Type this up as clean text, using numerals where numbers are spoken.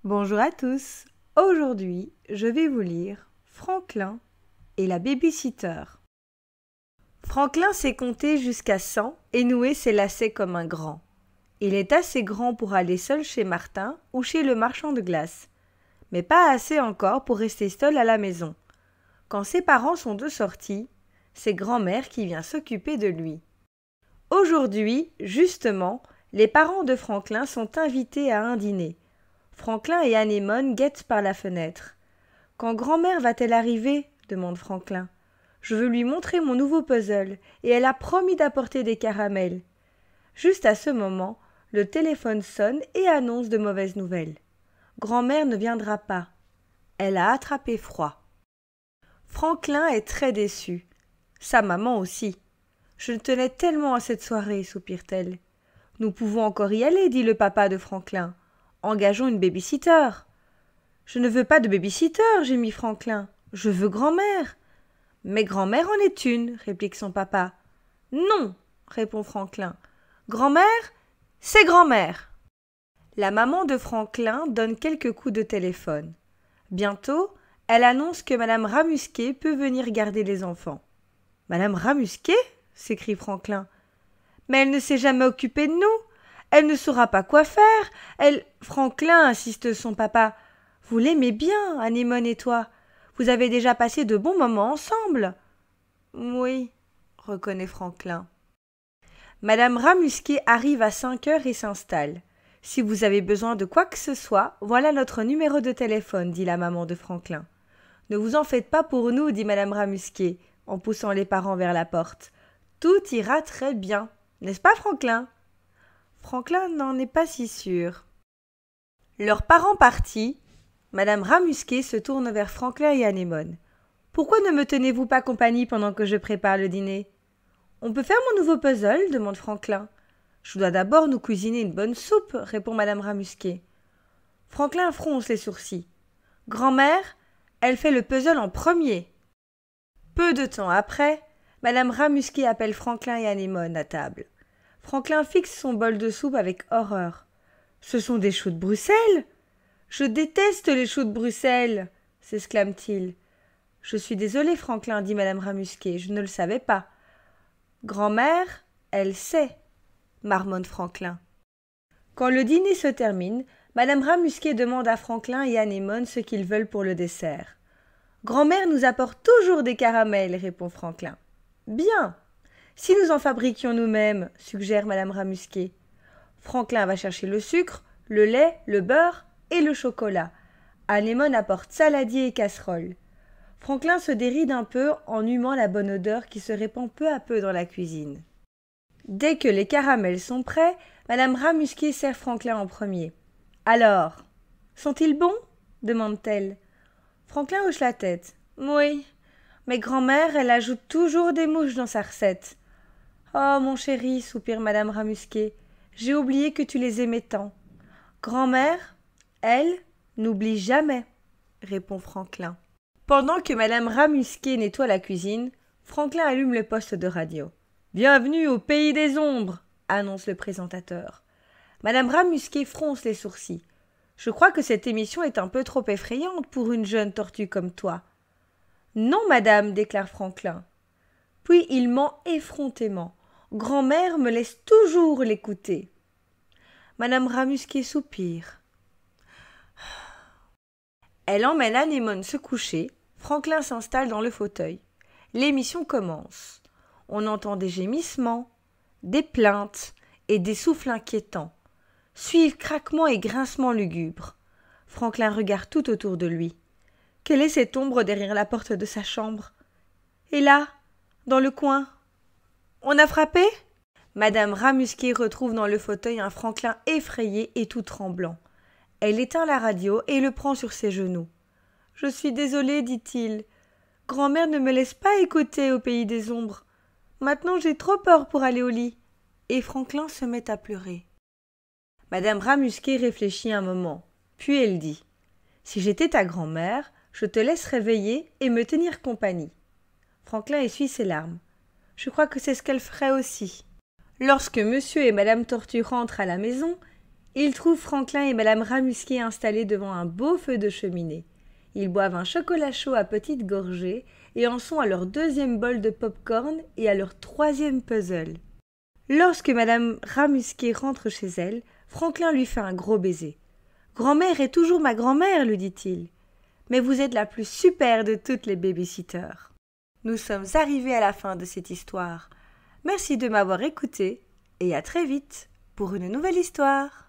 Bonjour à tous. Aujourd'hui, je vais vous lire Franklin et la baby-sitter. Franklin sait compter jusqu'à 100 et nouer ses lacets comme un grand. Il est assez grand pour aller seul chez Martin ou chez le marchand de glace, mais pas assez encore pour rester seul à la maison. Quand ses parents sont de sortie, c'est grand-mère qui vient s'occuper de lui. Aujourd'hui, justement, les parents de Franklin sont invités à un dîner. Franklin et Anémone guettent par la fenêtre. « Quand grand-mère va-t-elle arriver ?» demande Franklin. « Je veux lui montrer mon nouveau puzzle, et elle a promis d'apporter des caramels. » Juste à ce moment, le téléphone sonne et annonce de mauvaises nouvelles. Grand-mère ne viendra pas. Elle a attrapé froid. Franklin est très déçu. Sa maman aussi. « Je tenais tellement à cette soirée, soupire-t-elle. « Nous pouvons encore y aller, dit le papa de Franklin. Engageons une baby-sitter. Je ne veux pas de baby-sitter, gémit Franklin. Je veux grand-mère. Mais grand-mère en est une, réplique son papa. Non, répond Franklin. Grand-mère, c'est grand-mère. La maman de Franklin donne quelques coups de téléphone. Bientôt, elle annonce que Madame Ramusquet peut venir garder les enfants. Madame Ramusquet s'écrie Franklin. Mais elle ne s'est jamais occupée de nous. Elle ne saura pas quoi faire. Franklin, insiste son papa. Vous l'aimez bien, Anémone et toi. Vous avez déjà passé de bons moments ensemble. Oui, reconnaît Franklin. Madame Ramusquet arrive à 5 heures et s'installe. Si vous avez besoin de quoi que ce soit, voilà notre numéro de téléphone, dit la maman de Franklin. Ne vous en faites pas pour nous, dit Madame Ramusquet, en poussant les parents vers la porte. Tout ira très bien, n'est-ce pas, Franklin ? Franklin n'en est pas si sûr. Leurs parents partis, Madame Ramusquet se tourne vers Franklin et Anémone. « Pourquoi ne me tenez-vous pas compagnie pendant que je prépare le dîner ?»« On peut faire mon nouveau puzzle ?» demande Franklin. « Je dois d'abord nous cuisiner une bonne soupe » répond Madame Ramusquet. Franklin fronce les sourcils. « Grand-mère, elle fait le puzzle en premier. » Peu de temps après, Madame Ramusquet appelle Franklin et Anémone à table. Franklin fixe son bol de soupe avec horreur. « Ce sont des choux de Bruxelles !»« Je déteste les choux de Bruxelles !» s'exclame-t-il. « Je suis désolée, Franklin, dit Madame Ramusquet, je ne le savais pas. »« Grand-mère, elle sait, » marmonne Franklin. Quand le dîner se termine, Madame Ramusquet demande à Franklin et Anémone ce qu'ils veulent pour le dessert. « Grand-mère nous apporte toujours des caramels, » répond Franklin. « Bien. Si nous en fabriquions nous-mêmes, suggère Madame Ramusquet. Franklin va chercher le sucre, le lait, le beurre et le chocolat. Anémone apporte saladier et casserole. Franklin se déride un peu en humant la bonne odeur qui se répand peu à peu dans la cuisine. Dès que les caramels sont prêts, Madame Ramusquet sert Franklin en premier. « Alors, sont-ils bons ?» demande-t-elle. Franklin hoche la tête. « Oui, mais grand-mère, elle ajoute toujours des mouches dans sa recette. »« Oh, mon chéri, soupire Madame Ramusquet, j'ai oublié que tu les aimais tant. Grand-mère, elle, n'oublie jamais, » répond Franklin. Pendant que Madame Ramusquet nettoie la cuisine, Franklin allume le poste de radio. « Bienvenue au pays des ombres !» annonce le présentateur. Madame Ramusquet fronce les sourcils. « Je crois que cette émission est un peu trop effrayante pour une jeune tortue comme toi. »« Non, madame, déclare Franklin. Puis il ment effrontément. Grand-mère me laisse toujours l'écouter. Madame Ramusquet soupire. Elle emmène Anémone se coucher. Franklin s'installe dans le fauteuil. L'émission commence. On entend des gémissements, des plaintes et des souffles inquiétants. Suivent craquements et grincements lugubres. Franklin regarde tout autour de lui. Quelle est cette ombre derrière la porte de sa chambre? Et là, dans le coin, on a frappé? Madame Ramusquet retrouve dans le fauteuil un Franklin effrayé et tout tremblant. Elle éteint la radio et le prend sur ses genoux. « Je suis désolée, dit-il. Grand-mère ne me laisse pas écouter au pays des ombres. Maintenant j'ai trop peur pour aller au lit. » Et Franklin se met à pleurer. Madame Ramusquet réfléchit un moment, puis elle dit « Si j'étais ta grand-mère, je te laisserais veiller et me tenir compagnie. » Franklin essuie ses larmes. « Je crois que c'est ce qu'elle ferait aussi. » Lorsque monsieur et madame Tortue rentrent à la maison, Ils trouvent Franklin et Madame Ramusquier installés devant un beau feu de cheminée. Ils boivent un chocolat chaud à petites gorgées et en sont à leur deuxième bol de pop-corn et à leur troisième puzzle. Lorsque Madame Ramusquier rentre chez elle, Franklin lui fait un gros baiser. « Grand-mère est toujours ma grand-mère, lui dit-il. Mais vous êtes la plus super de toutes les babysitters. » Nous sommes arrivés à la fin de cette histoire. Merci de m'avoir écouté et à très vite pour une nouvelle histoire.